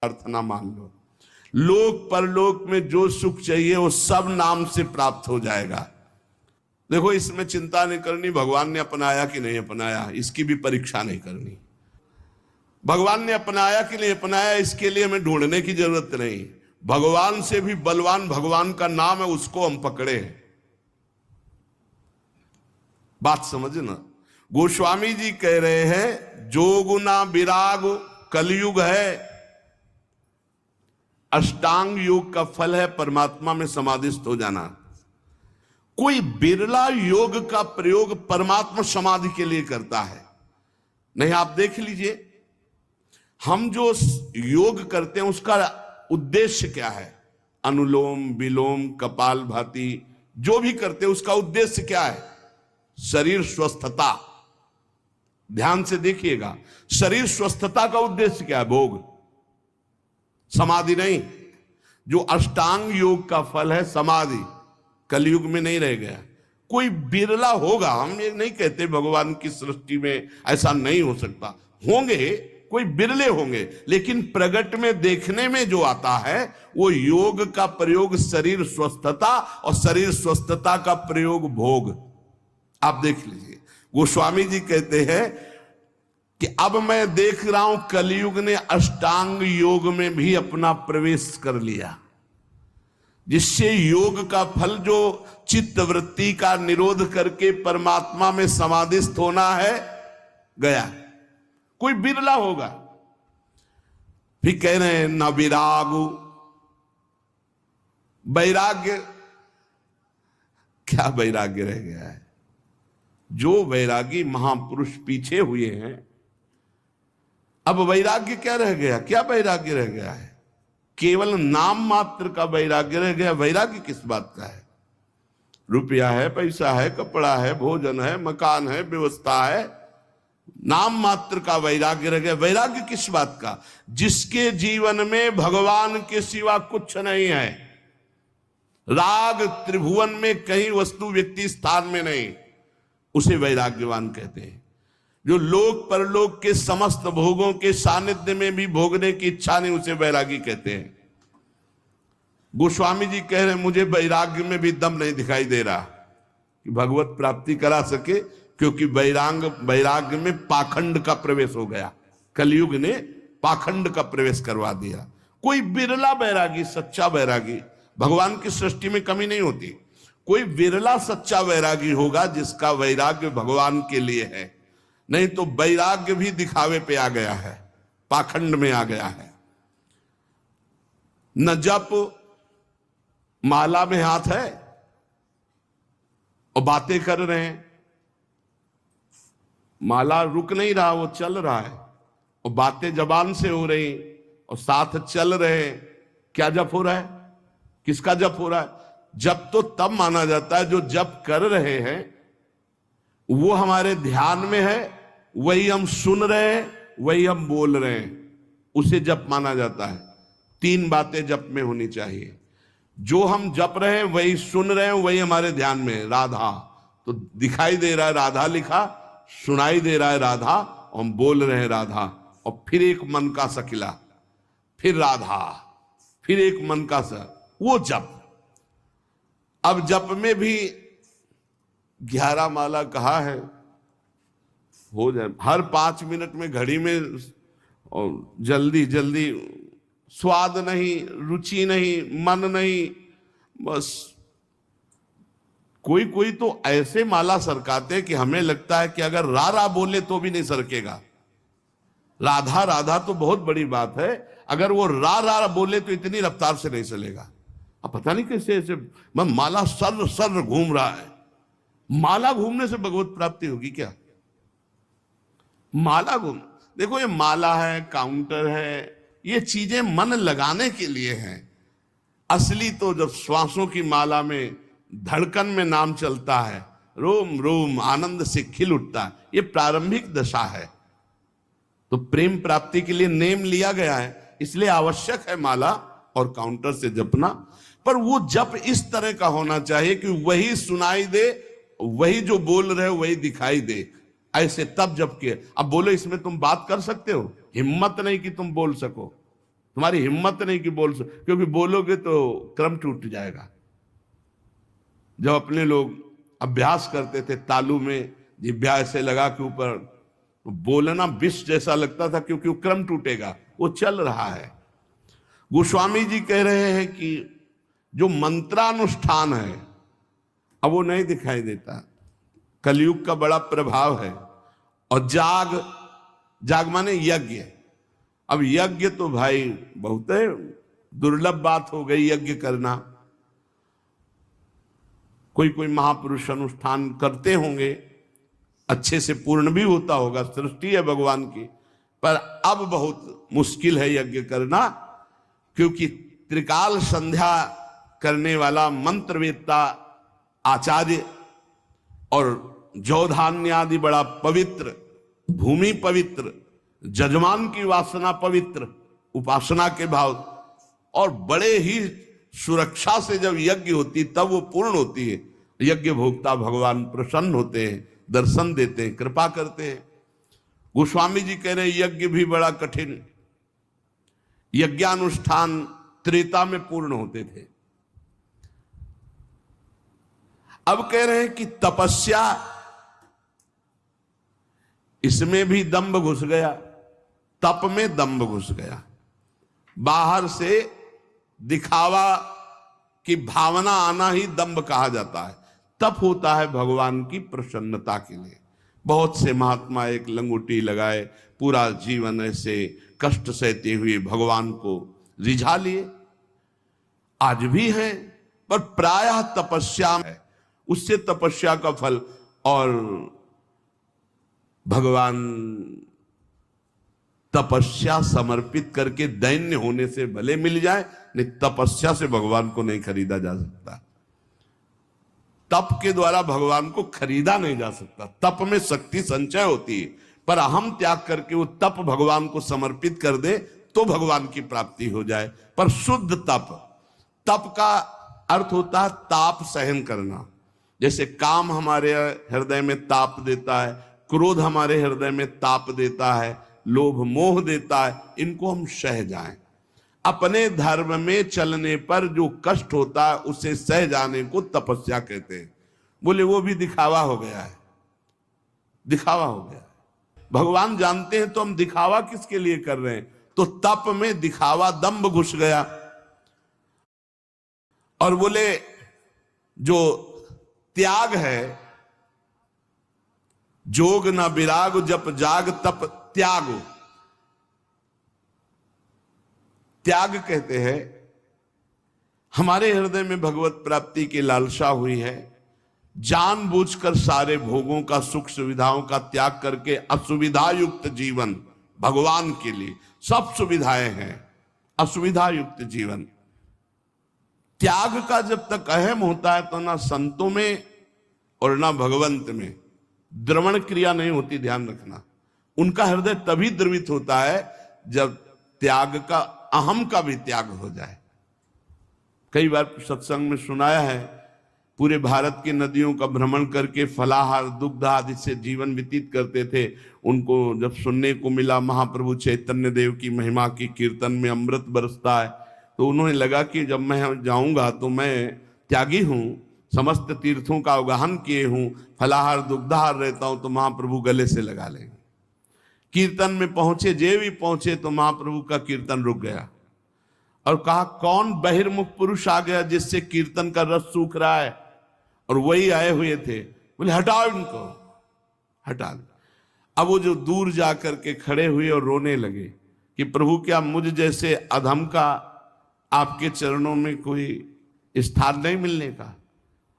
प्रार्थना मान लो, लोक परलोक में जो सुख चाहिए वो सब नाम से प्राप्त हो जाएगा। देखो, इसमें चिंता नहीं करनी भगवान ने अपनाया कि नहीं अपनाया, इसकी भी परीक्षा नहीं करनी। भगवान ने अपनाया कि नहीं अपनाया इसके लिए हमें ढूंढने की जरूरत नहीं। भगवान से भी बलवान भगवान का नाम है, उसको हम पकड़े। बात समझना। गोस्वामी जी कह रहे हैं जोगुना विराग कलयुग है, अष्टांग योग का फल है परमात्मा में समाधिस्थ हो जाना। कोई बिरला योग का प्रयोग परमात्मा समाधि के लिए करता है। नहीं, आप देख लीजिए, हम जो योग करते हैं उसका उद्देश्य क्या है? अनुलोम विलोम कपाल भाती जो भी करते हैं उसका उद्देश्य क्या है? शरीर स्वस्थता। ध्यान से देखिएगा, शरीर स्वस्थता का उद्देश्य क्या है? भोग, समाधि नहीं। जो अष्टांग योग का फल है समाधि, कलयुग में नहीं रह गया। कोई बिरला होगा, हम ये नहीं कहते भगवान की सृष्टि में ऐसा नहीं हो सकता, होंगे, कोई बिरले होंगे, लेकिन प्रगट में देखने में जो आता है वो योग का प्रयोग शरीर स्वस्थता और शरीर स्वस्थता का प्रयोग भोग। आप देख लीजिए, गोस्वामी जी कहते हैं कि अब मैं देख रहा हूं कलयुग ने अष्टांग योग में भी अपना प्रवेश कर लिया, जिससे योग का फल जो चित्त वृत्ति का निरोध करके परमात्मा में समाधिस्थ होना है गया। कोई बिरला होगा। फिर कह रहे हैं न विरागु, वैराग्य, क्या वैराग्य रह गया है? जो वैरागी महापुरुष पीछे हुए हैं, अब वैराग्य क्या रह गया? क्या वैराग्य रह गया है? केवल नाम मात्र का वैराग्य रह गया। वैराग्य किस बात का है? रुपया है, पैसा है, कपड़ा है, भोजन है, मकान है, व्यवस्था है, नाम मात्र का वैराग्य रह गया। वैराग्य किस बात का? जिसके जीवन में भगवान के सिवा कुछ नहीं है, राग त्रिभुवन में कहीं वस्तु व्यक्ति स्थान में नहीं, उसे वैराग्यवान कहते हैं। जो लोक परलोक के समस्त भोगों के सानिध्य में भी भोगने की इच्छा नहीं, उसे वैरागी कहते हैं। गोस्वामी जी कह रहे हैं मुझे वैराग्य में भी दम नहीं दिखाई दे रहा कि भगवत प्राप्ति करा सके, क्योंकि वैराग्य में पाखंड का प्रवेश हो गया। कलयुग ने पाखंड का प्रवेश करवा दिया। कोई बिरला वैरागी, सच्चा वैरागी, भगवान की सृष्टि में कमी नहीं होती, कोई बिरला सच्चा वैरागी होगा जिसका वैराग्य भगवान के लिए है। नहीं तो वैराग्य भी दिखावे पे आ गया है, पाखंड में आ गया है। न जप, माला में हाथ है और बातें कर रहे हैं, माला रुक नहीं रहा, वो चल रहा है, और बातें जबान से हो रही और साथ चल रहे हैं। क्या जप हो रहा है? किसका जप हो रहा है? जप तो तब माना जाता है जो जप कर रहे हैं वो हमारे ध्यान में है, वही हम सुन रहे हैं, वही हम बोल रहे हैं, उसे जप माना जाता है। तीन बातें जप में होनी चाहिए। जो हम जप रहे हैं वही सुन रहे हैं, वही हमारे ध्यान में है। राधा तो दिखाई दे रहा है, राधा लिखा, सुनाई दे रहा है राधा, और हम बोल रहे हैं राधा, और फिर एक मन का सकिला, फिर राधा, फिर एक मन का सा, वो जप। अब जप में भी 11 माला कहा है, हो जाए हर 5 मिनट में घड़ी में, और जल्दी जल्दी, स्वाद नहीं, रुचि नहीं, मन नहीं, बस। कोई कोई तो ऐसे माला सरकाते हैं कि हमें लगता है कि अगर रा बोले तो भी नहीं सरकेगा। राधा राधा तो बहुत बड़ी बात है, अगर वो रा बोले तो इतनी रफ्तार से नहीं चलेगा। अब पता नहीं कैसे ऐसे माला सर सर घूम रहा है। माला घूमने से भगवत प्राप्ति होगी क्या? माला घूम, देखो ये माला है, काउंटर है, ये चीजें मन लगाने के लिए हैं। असली तो जब श्वासों की माला में, धड़कन में नाम चलता है, रोम रोम आनंद से खिल उठता है, ये प्रारंभिक दशा है। तो प्रेम प्राप्ति के लिए नेम लिया गया है, इसलिए आवश्यक है माला और काउंटर से जपना। पर वो जप इस तरह का होना चाहिए कि वही सुनाई दे, वही जो बोल रहे हो वही दिखाई दे, ऐसे तब जप किए। अब बोलो इसमें तुम बात कर सकते हो? हिम्मत नहीं कि तुम बोल सको, तुम्हारी हिम्मत नहीं कि क्योंकि बोलोगे तो क्रम टूट जाएगा। जब अपने लोग अभ्यास करते थे तालू में जिभ्या ऐसे लगा के ऊपर, बोलना विष जैसा लगता था क्योंकि वो क्रम टूटेगा, वो चल रहा है। गोस्वामी जी कह रहे हैं कि जो मंत्रानुष्ठान है अब वो नहीं दिखाई देता, कलयुग का बड़ा प्रभाव है। और जाग माने यज्ञ। अब यज्ञ तो भाई बहुत दुर्लभ बात हो गई यज्ञ करना। कोई महापुरुष अनुष्ठान करते होंगे, अच्छे से पूर्ण भी होता होगा, सृष्टि है भगवान की, पर अब बहुत मुश्किल है यज्ञ करना, क्योंकि त्रिकाल संध्या करने वाला मंत्रवेत्ता आचार्य और जौधान्य आदि बड़ा पवित्र, भूमि पवित्र, जजमान की वासना पवित्र, उपासना के भाव, और बड़े ही सुरक्षा से जब यज्ञ होती तब वो पूर्ण होती है। यज्ञ भोक्ता भगवान प्रसन्न होते हैं, दर्शन देते हैं, कृपा करते हैं। गोस्वामी जी कह रहे यज्ञ भी बड़ा कठिन, यज्ञानुष्ठान त्रेता में पूर्ण होते थे। अब कह रहे हैं कि तपस्या, इसमें भी दंभ घुस गया, तप में दंभ घुस गया। बाहर से दिखावा की भावना आना ही दंभ कहा जाता है। तप होता है भगवान की प्रसन्नता के लिए। बहुत से महात्मा एक लंगोटी लगाए पूरा जीवन ऐसे कष्ट सहते हुए भगवान को रिझा लिए, आज भी हैं, पर प्रायः तपस्या है, उससे तपस्या का फल। और भगवान तपस्या समर्पित करके दैन्य होने से भले मिल जाए, नहीं तपस्या से भगवान को नहीं खरीदा जा सकता। तप के द्वारा भगवान को खरीदा नहीं जा सकता। तप में शक्ति संचय होती है, पर अहम त्याग करके वो तप भगवान को समर्पित कर दे तो भगवान की प्राप्ति हो जाए। पर शुद्ध तप, तप का अर्थ होता है ताप सहन करना। जैसे काम हमारे हृदय में ताप देता है, क्रोध हमारे हृदय में ताप देता है, लोभ मोह देता है, इनको हम सह जाएं। अपने धर्म में चलने पर जो कष्ट होता है उसे सह जाने को तपस्या कहते हैं। बोले वो भी दिखावा हो गया है, दिखावा हो गया है। भगवान जानते हैं तो हम दिखावा किसके लिए कर रहे हैं? तो तप में दिखावा, दंभ घुस गया। और बोले जो त्याग है, जोग न विराग जप जाग तप त्यागो, त्याग कहते हैं हमारे हृदय में भगवत प्राप्ति की लालसा हुई है, जानबूझकर सारे भोगों का, सुख सुविधाओं का त्याग करके असुविधा युक्त जीवन, भगवान के लिए सब सुविधाएं हैं, असुविधा युक्त जीवन। त्याग का जब तक अहम होता है तो ना संतों में और ना भगवंत में द्रवण क्रिया नहीं होती, ध्यान रखना। उनका हृदय तभी द्रवित होता है जब त्याग का, अहम का भी त्याग हो जाए। कई बार सत्संग में सुनाया है, पूरे भारत की नदियों का भ्रमण करके फलाहार दुग्ध आदि से जीवन व्यतीत करते थे। उनको जब सुनने को मिला महाप्रभु चैतन्य देव की महिमा की कीर्तन में अमृत बरसता है, तो उन्होंने लगा कि जब मैं जाऊंगा तो मैं त्यागी हूं, समस्त तीर्थों का अवगाहन किए हूं, फलाहार दुग्धाहार रहता हूं, तो महाप्रभु गले से लगा लेंगे। कीर्तन में पहुंचे, जे भी पहुंचे तो महाप्रभु का कीर्तन रुक गया और कहा कौन बहिर्मुख पुरुष आ गया जिससे कीर्तन का रस सूख रहा है? और वही आए हुए थे। बोले हटाओ इनको, हटा लो। अब वो जो दूर जा करके खड़े हुए और रोने लगे कि प्रभु क्या मुझ जैसे अधम का आपके चरणों में कोई स्थान नहीं मिलने का?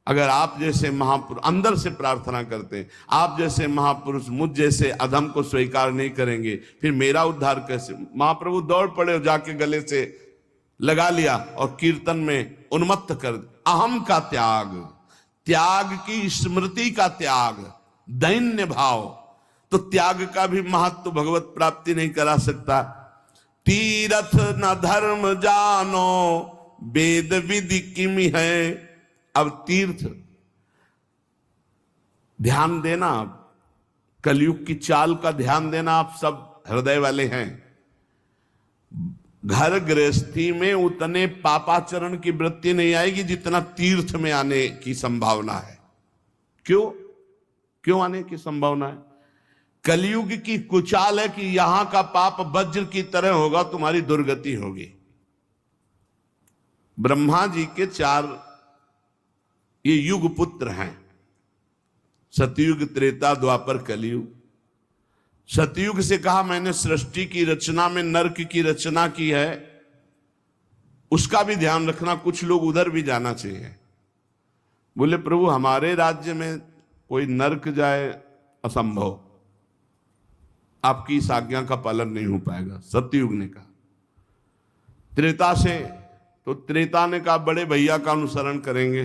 अगर आप जैसे महापुरुष, अंदर से प्रार्थना करते हैं, आप जैसे महापुरुष मुझ जैसे अधम को स्वीकार नहीं करेंगे, फिर मेरा उद्धार कैसे? महाप्रभु दौड़ पड़े और जाके गले से लगा लिया और कीर्तन में उन्मत्त कर। अहम का त्याग, त्याग की स्मृति का त्याग, दैन्य भाव। तो त्याग का भी महत्व भगवत प्राप्ति नहीं करा सकता। तीरथ न धर्म जानो वेद विधि किमि है। अब तीर्थ, ध्यान देना, आप कलयुग की चाल का ध्यान देना, आप सब हृदय वाले हैं। घर गृहस्थी में उतने पापाचरण की वृत्ति नहीं आएगी जितना तीर्थ में आने की संभावना है। क्यों आने की संभावना है? कलयुग की कुचाल है कि यहां का पाप वज्र की तरह होगा, तुम्हारी दुर्गति होगी। ब्रह्मा जी के 4 ये युग पुत्र हैं, सतयुग, त्रेता, द्वापर, कलयुग। सतयुग से कहा मैंने सृष्टि की रचना में नरक की रचना की है, उसका भी ध्यान रखना, कुछ लोग उधर भी जाना चाहिए। बोले प्रभु हमारे राज्य में कोई नरक जाए असंभव, आपकी इस आज्ञा का पालन नहीं हो पाएगा। सतयुग ने कहा। त्रेता से तो त्रेता ने कहा बड़े भैया का अनुसरण करेंगे।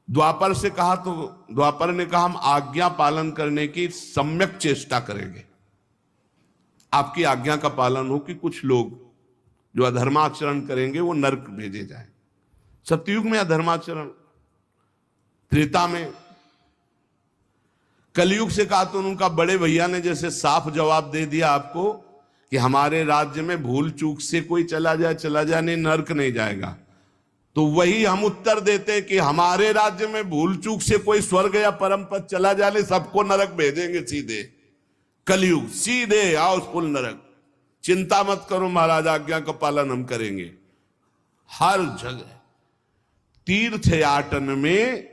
द्वापर से कहा तो द्वापर ने कहा हम आज्ञा पालन करने की सम्यक चेष्टा करेंगे, आपकी आज्ञा का पालन हो कि कुछ लोग जो अधर्माचरण करेंगे वो नरक भेजे जाए। सतयुग में अधर्माचरण, त्रेता में। कलयुग से कहा तो उनका बड़े भैया ने जैसे साफ जवाब दे दिया आपको कि हमारे राज्य में भूल चूक से कोई चला जाए नहीं, नरक नहीं जाएगा। तो वही हम उत्तर देते हैं कि हमारे राज्य में भूल चूक से कोई स्वर्ग या परम पद चला जाने, सबको नरक भेजेंगे सीधे। कलयुग सीधे आओ फुल नरक, चिंता मत करो महाराज, आज्ञा का पालन हम करेंगे। हर जगह तीर्थयाटन में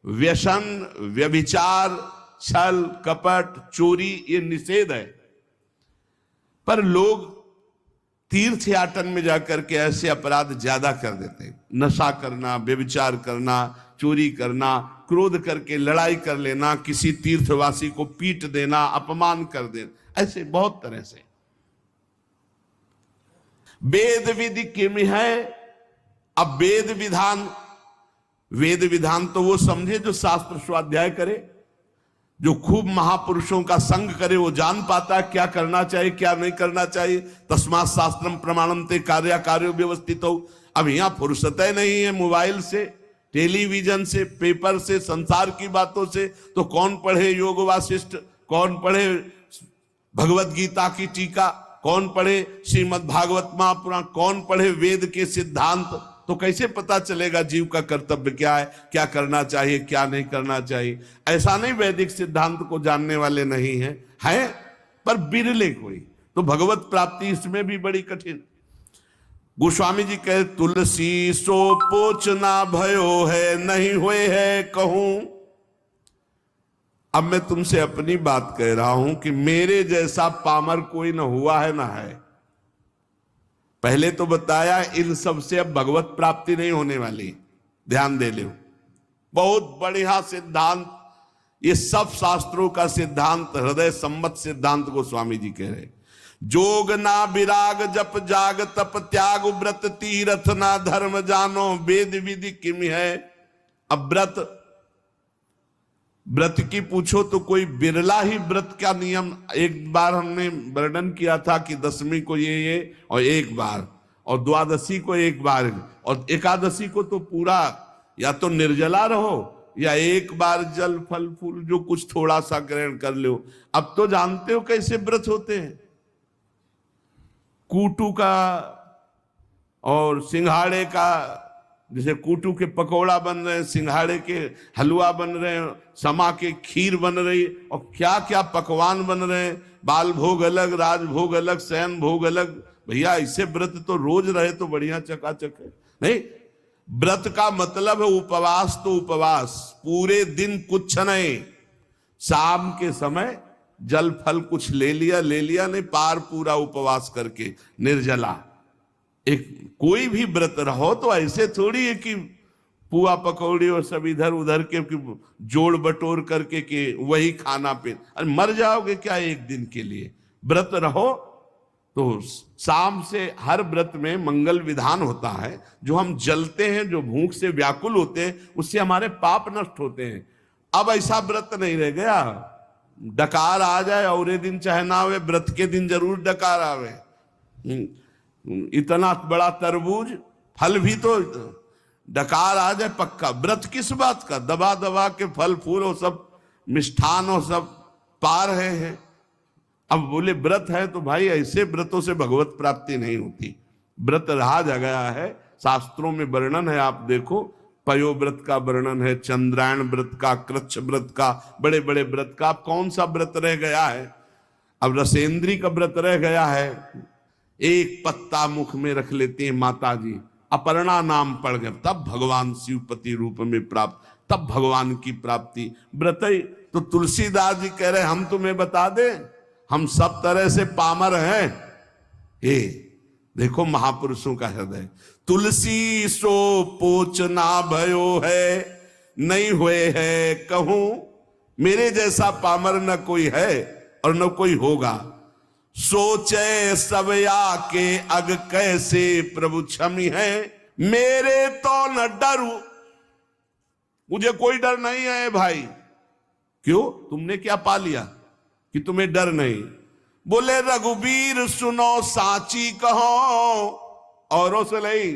व्यसन, व्यभिचार, छल, कपट, चोरी ये निषेध है, पर लोग तीर्थयाटन में जाकर के ऐसे अपराध ज्यादा कर देते हैं। नशा करना, व्यभिचार करना, चोरी करना, क्रोध करके लड़ाई कर लेना, किसी तीर्थवासी को पीट देना, अपमान कर देना, ऐसे बहुत तरह से। वेद विधि किम है? अब वेद विधान तो वो समझे जो शास्त्र स्वाध्याय करे, जो खूब महापुरुषों का संग करे, वो जान पाता है क्या करना चाहिए क्या नहीं करना चाहिए। तस्मात् शास्त्रम प्रमाणम ते कार्यो व्यवस्थित हो। अब यहां फुर्सत नहीं है मोबाइल से, टेलीविजन से, पेपर से, संसार की बातों से, तो कौन पढ़े योग वासिष्ठ, कौन पढ़े भगवत गीता की टीका, कौन पढ़े श्रीमद् भागवत महापुराण, कौन पढ़े वेद के सिद्धांत। तो कैसे पता चलेगा जीव का कर्तव्य क्या है, क्या करना चाहिए क्या नहीं करना चाहिए। ऐसा नहीं वैदिक सिद्धांत को जानने वाले नहीं हैं, पर बिरले कोई। तो भगवत प्राप्ति इसमें भी बड़ी कठिन। गोस्वामी जी कहे तुलसी सो पोचना भयो है, नहीं हुए है कहूं। अब मैं तुमसे अपनी बात कह रहा हूं कि मेरे जैसा पामर कोई न हुआ है न है। पहले तो बताया इन सब से अब भगवत प्राप्ति नहीं होने वाली, ध्यान दे लो। बहुत बढ़िया सिद्धांत, ये सब शास्त्रों का सिद्धांत, हृदय सम्मत सिद्धांत को स्वामी जी कह रहे। जोग ना विराग जप जाग तप त्याग व्रत तीरथ ना धर्म जानो, वेद विधि किम है। अब व्रत की पूछो तो कोई बिरला ही व्रत का नियम। एक बार हमने वर्णन किया था कि दशमी को ये और एक बार, और द्वादशी को एक बार, और एकादशी को तो पूरा या तो निर्जला रहो या एक बार जल फल फूल जो कुछ थोड़ा सा ग्रहण कर लो। अब तो जानते हो कैसे व्रत होते हैं, कूटू का और सिंघाड़े का, जैसे कूटू के पकौड़ा बन रहे हैं, सिंघाड़े के हलवा बन रहे हैं, समा के खीर बन रही, और क्या क्या पकवान बन रहे हैं। बाल भोग अलग, राजभोग अलग, शयन भोग अलग। भैया ऐसे व्रत तो रोज रहे तो बढ़िया चकाचक है। नहीं, व्रत का मतलब है उपवास, तो उपवास पूरे दिन कुछ नहीं, शाम के समय जल फल कुछ ले लिया नहीं, पार पूरा उपवास करके निर्जला। एक कोई भी व्रत रहो तो ऐसे थोड़ी है कि पुआ पकौड़ी और सब इधर उधर के जोड़ बटोर करके के वही खाना पे, अरे मर जाओगे क्या एक दिन के लिए। व्रत रहो तो शाम से हर व्रत में मंगल विधान होता है। जो हम जलते हैं, जो भूख से व्याकुल होते हैं, उससे हमारे पाप नष्ट होते हैं। अब ऐसा व्रत नहीं रह गया, डकार आ जाए और दिन चाहे ना आवे, व्रत के दिन जरूर डकार आवे। इतना बड़ा तरबूज फल भी तो डकार आ जाए पक्का। व्रत किस बात का, दबा दबा के फल फूल और सब मिष्ठान और सब पा रहे हैं। अब बोले व्रत है तो भाई ऐसे व्रतों से भगवत प्राप्ति नहीं होती। व्रत रहा गया है, शास्त्रों में वर्णन है, आप देखो पयो व्रत का वर्णन है, चंद्रायण व्रत का, कृच्छ व्रत का, बड़े बड़े व्रत का। अब कौन सा व्रत रह गया है? अब रसेंद्री का व्रत रह गया है। एक पत्ता मुख में रख लेती हैं माता जी, अपर्णा नाम पड़ गया, तब भगवान शिवपति रूप में प्राप्त, तब भगवान की प्राप्ति। व्रत ही तो तुलसीदास जी कह रहे हम तुम्हें बता दें, हम सब तरह से पामर हैं। हे देखो महापुरुषों का हृदय, तुलसी सो पोचना भयो है, नहीं हुए है कहूं, मेरे जैसा पामर न कोई है और न कोई होगा। सोचे सब आके अग कैसे प्रभु क्षमी है, मेरे तो न डरू, मुझे कोई डर नहीं है भाई। क्यों? तुमने क्या पा लिया कि तुम्हें डर नहीं? बोले रघुबीर सुनो साची कहो, औरों से नहीं,